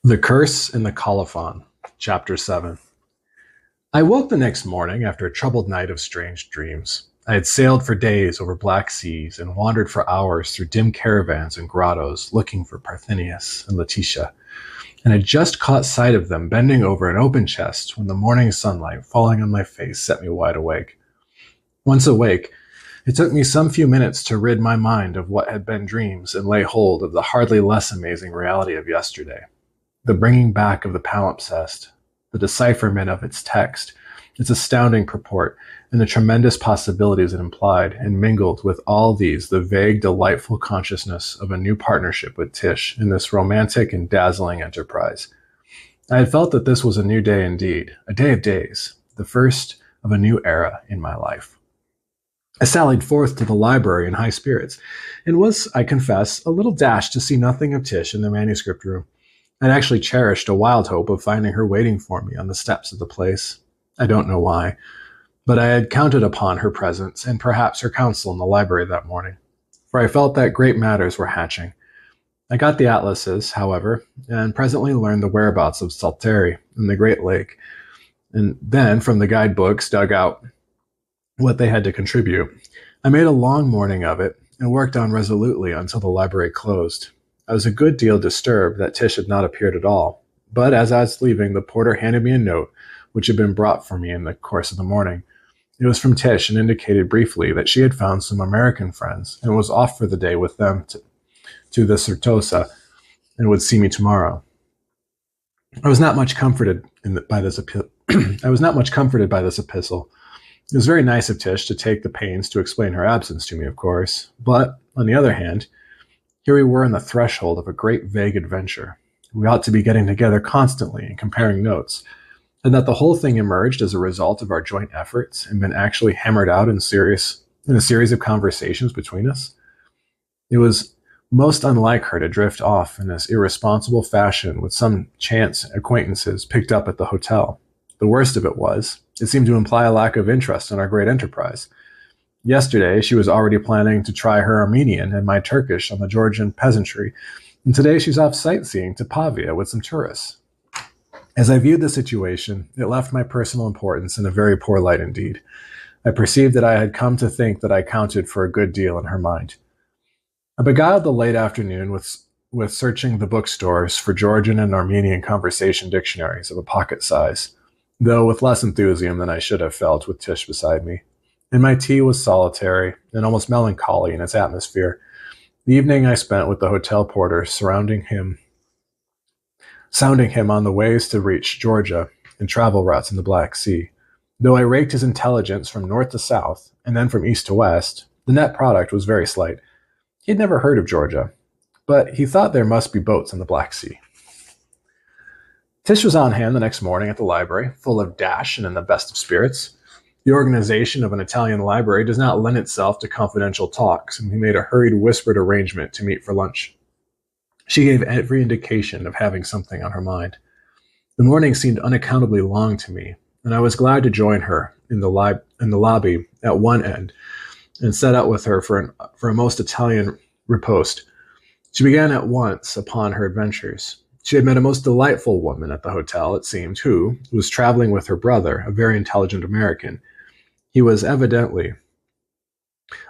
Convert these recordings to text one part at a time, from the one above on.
The Curse in the Colophon, Chapter 7. I woke the next morning after a troubled night of strange dreams. I had sailed for days over black seas and wandered for hours through dim caravans and grottos looking for Parthenius and Letitia, and had just caught sight of them bending over an open chest when the morning sunlight falling on my face set me wide awake. Once awake, it took me some few minutes to rid my mind of what had been dreams and lay hold of the hardly less amazing reality of yesterday. The bringing back of the palimpsest, the decipherment of its text, its astounding purport, and the tremendous possibilities it implied, and mingled with all these the vague, delightful consciousness of a new partnership with Tish in this romantic and dazzling enterprise. I had felt that this was a new day indeed, a day of days, the first of a new era in my life. I sallied forth to the library in high spirits, and was, I confess, a little dashed to see nothing of Tish in the manuscript room. I'd actually cherished a wild hope of finding her waiting for me on the steps of the place. I don't know why, but I had counted upon her presence and perhaps her counsel in the library that morning, for I felt that great matters were hatching. I got the atlases, however, and presently learned the whereabouts of Salteri and the Great Lake, and then from the guidebooks dug out what they had to contribute. I made a long morning of it and worked on resolutely until the library closed. I was a good deal disturbed that Tish had not appeared at all, but as I was leaving, the porter handed me a note which had been brought for me in the course of the morning. It was from Tish and indicated briefly that she had found some American friends and was off for the day with them to the Certosa and would see me tomorrow. I was not much comforted by this epistle. It was very nice of Tish to take the pains to explain her absence to me, of course, but on the other hand, here we were on the threshold of a great vague adventure. We ought to be getting together constantly and comparing notes, and that the whole thing emerged as a result of our joint efforts and been actually hammered out in a series of conversations between us. It was most unlike her to drift off in this irresponsible fashion with some chance acquaintances picked up at the hotel. The worst of it was, it seemed to imply a lack of interest in our great enterprise. Yesterday, she was already planning to try her Armenian and my Turkish on the Georgian peasantry, and today she's off sightseeing to Pavia with some tourists. As I viewed the situation, it left my personal importance in a very poor light indeed. I perceived that I had come to think that I counted for a good deal in her mind. I beguiled the late afternoon with searching the bookstores for Georgian and Armenian conversation dictionaries of a pocket size, though with less enthusiasm than I should have felt with Tish beside me. And my tea was solitary and almost melancholy in its atmosphere. The evening I spent with the hotel porter sounding him on the ways to reach Georgia and travel routes in the Black Sea. Though I raked his intelligence from north to south and then from east to west, the net product was very slight. He had never heard of Georgia, but he thought there must be boats in the Black Sea. Tish was on hand the next morning at the library, full of dash and in the best of spirits. The organization of an Italian library does not lend itself to confidential talks, and we made a hurried, whispered arrangement to meet for lunch. She gave every indication of having something on her mind. The morning seemed unaccountably long to me, and I was glad to join her in the lobby at one end and set out with her for a most Italian riposte. She began at once upon her adventures. She had met a most delightful woman at the hotel, it seemed, who was traveling with her brother, a very intelligent American. He was evidently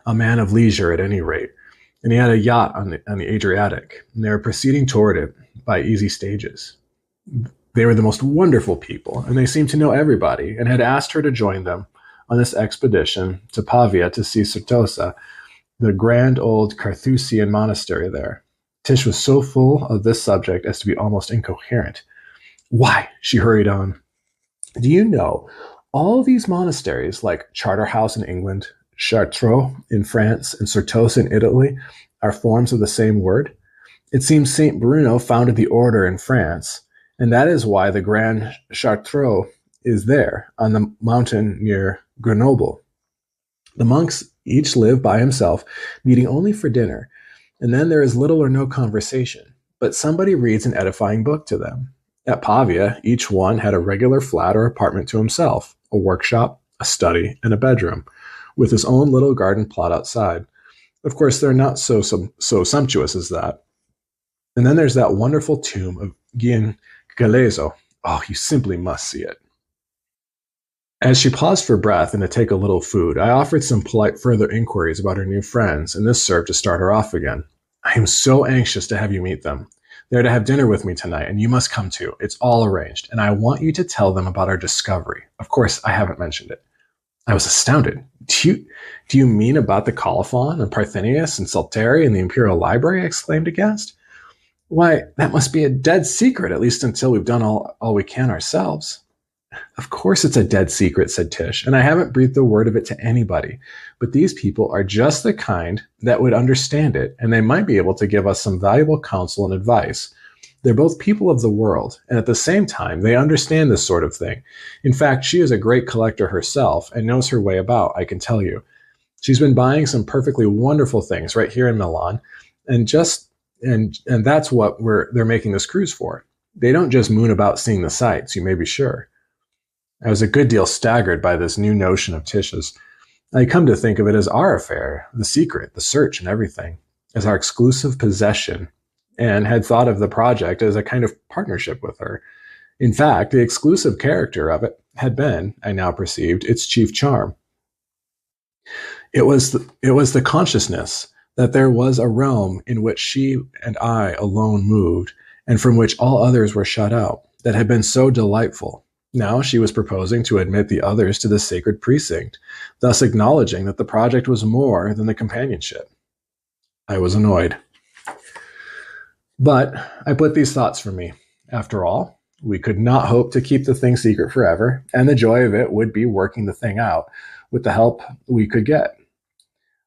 a man of leisure at any rate, and he had a yacht on the Adriatic, and they were proceeding toward it by easy stages. They were the most wonderful people, and they seemed to know everybody, and had asked her to join them on this expedition to Pavia to see Certosa, the grand old Carthusian monastery there. Tish was so full of this subject as to be almost incoherent. Why, she hurried on, do you know, all these monasteries, like Charterhouse in England, Chartreux in France, and Certosa in Italy, are forms of the same word? It seems St. Bruno founded the order in France, and that is why the Grand Chartreux is there, on the mountain near Grenoble. The monks each live by himself, meeting only for dinner, and then there is little or no conversation, but somebody reads an edifying book to them. At Pavia, each one had a regular flat or apartment to himself, a workshop, a study, and a bedroom, with his own little garden plot outside. Of course, they're not so sumptuous as that. And then there's that wonderful tomb of Gian Galezo. Oh, you simply must see it. As she paused for breath and to take a little food, I offered some polite further inquiries about her new friends, and this served to start her off again. I am so anxious to have you meet them. They're to have dinner with me tonight, and you must come too. It's all arranged, and I want you to tell them about our discovery. Of course, I haven't mentioned it. I was astounded. Do you mean about the Colophon and Parthenius and Salteri and the Imperial Library? I exclaimed aghast. Why, that must be a dead secret, at least until we've done all we can ourselves. Of course it's a dead secret, said Tish, and I haven't breathed a word of it to anybody. But these people are just the kind that would understand it, and they might be able to give us some valuable counsel and advice. They're both people of the world, and at the same time, they understand this sort of thing. In fact, she is a great collector herself and knows her way about, I can tell you. She's been buying some perfectly wonderful things right here in Milan, and that's what they're making this cruise for. They don't just moon about seeing the sights, you may be sure. I was a good deal staggered by this new notion of Tish's. I come to think of it as our affair, the secret, the search and everything, as our exclusive possession, and had thought of the project as a kind of partnership with her. In fact, the exclusive character of it had been, I now perceived, its chief charm. It was the consciousness that there was a realm in which she and I alone moved, and from which all others were shut out, that had been so delightful. Now she was proposing to admit the others to the sacred precinct, thus acknowledging that the project was more than the companionship. I was annoyed. But I put these thoughts from me. After all, we could not hope to keep the thing secret forever, and the joy of it would be working the thing out with the help we could get.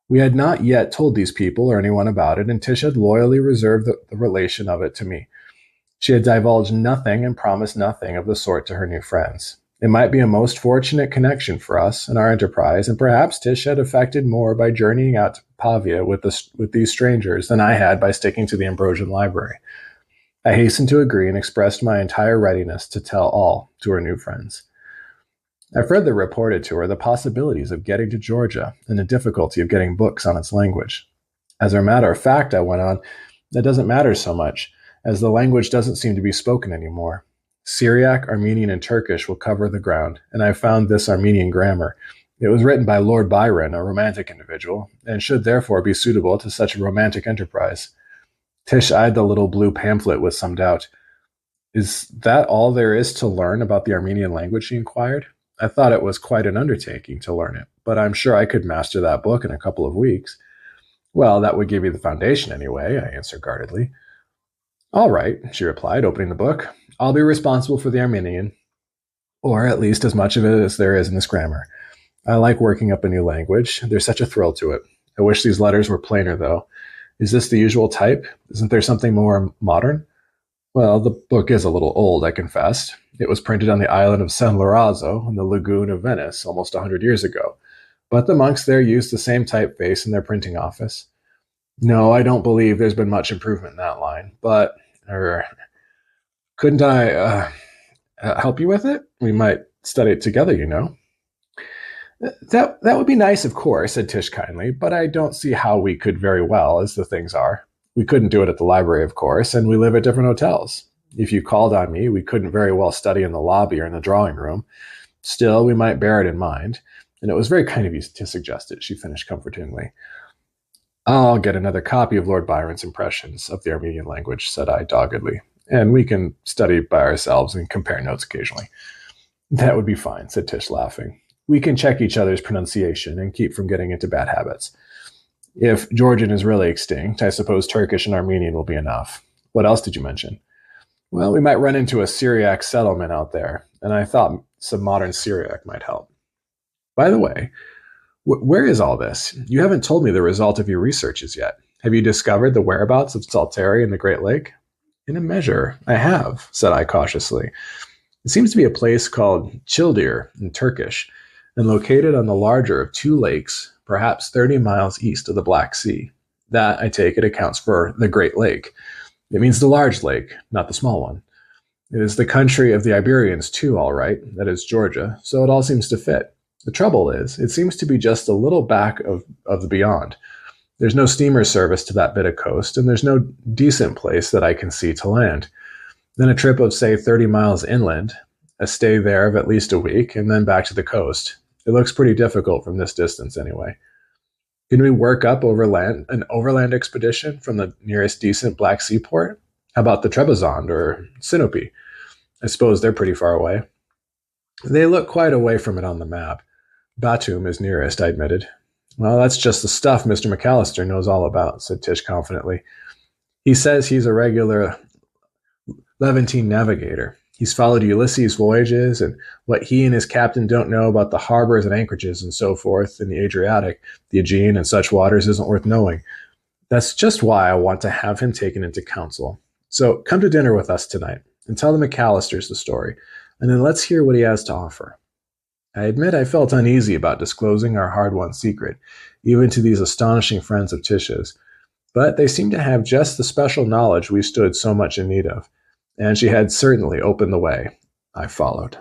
We had not yet told these people or anyone about it, and Tish had loyally reserved the relation of it to me. She had divulged nothing and promised nothing of the sort to her new friends. It might be a most fortunate connection for us in our enterprise, and perhaps Tish had effected more by journeying out to Pavia with these strangers than I had by sticking to the Ambrosian library. I hastened to agree and expressed my entire readiness to tell all to her new friends. I further reported to her the possibilities of getting to Georgia and the difficulty of getting books on its language. As a matter of fact, I went on, that doesn't matter so much, as the language doesn't seem to be spoken anymore. Syriac, Armenian, and Turkish will cover the ground, and I found this Armenian grammar. It was written by Lord Byron, a romantic individual, and should therefore be suitable to such a romantic enterprise. Tish eyed the little blue pamphlet with some doubt. Is that all there is to learn about the Armenian language, she inquired. I thought it was quite an undertaking to learn it, but I'm sure I could master that book in a couple of weeks. Well, that would give you the foundation anyway, I answered guardedly. All right, she replied, opening the book. I'll be responsible for the Armenian, or at least as much of it as there is in this grammar. I like working up a new language. There's such a thrill to it. I wish these letters were plainer, though. Is this the usual type? Isn't there something more modern? Well, the book is a little old, I confessed. It was printed on the island of San Lorenzo in the lagoon of Venice almost 100 years ago. But the monks there used the same typeface in their printing office. No, I don't believe there's been much improvement in that line, but couldn't I help you with it? We might study it together, you know. That would be nice, of course, said Tish kindly, but I don't see how we could very well, as the things are. We couldn't do it at the library, of course, and we live at different hotels. If you called on me, we couldn't very well study in the lobby or in the drawing room. Still, we might bear it in mind. And it was very kind of you to suggest it, she finished comfortingly. I'll get another copy of Lord Byron's impressions of the Armenian language, said I doggedly, and we can study by ourselves and compare notes occasionally. That would be fine, said Tish, laughing. We can check each other's pronunciation and keep from getting into bad habits. If Georgian is really extinct, I suppose Turkish and Armenian will be enough. What else did you mention? Well, we might run into a Syriac settlement out there, and I thought some modern Syriac might help. By the way, where is all this? You haven't told me the result of your researches yet. Have you discovered the whereabouts of Salteri and the Great Lake? In a measure, I have, said I cautiously. It seems to be a place called Çildir in Turkish, and located on the larger of two lakes, perhaps 30 miles east of the Black Sea. That, I take it, accounts for the Great Lake. It means the large lake, not the small one. It is the country of the Iberians, too, all right, that is Georgia, so it all seems to fit. The trouble is, it seems to be just a little back of the beyond. There's no steamer service to that bit of coast, and there's no decent place that I can see to land. then a trip of, say, 30 miles inland, a stay there of at least a week, and then back to the coast. It looks pretty difficult from this distance anyway. Can we work up an overland expedition from the nearest decent Black Sea port? How about the Trebizond or Sinope? I suppose they're pretty far away. They look quite away from it on the map. Batum is nearest, I admitted. Well, that's just the stuff Mr. McAllister knows all about, said Tish confidently. He says he's a regular Levantine navigator. He's followed Ulysses' voyages, and what he and his captain don't know about the harbors and anchorages and so forth in the Adriatic, the Aegean, and such waters isn't worth knowing. That's just why I want to have him taken into counsel. So come to dinner with us tonight and tell the McAllisters the story, and then let's hear what he has to offer. I admit I felt uneasy about disclosing our hard-won secret, even to these astonishing friends of Tish's, but they seemed to have just the special knowledge we stood so much in need of, and she had certainly opened the way. I followed.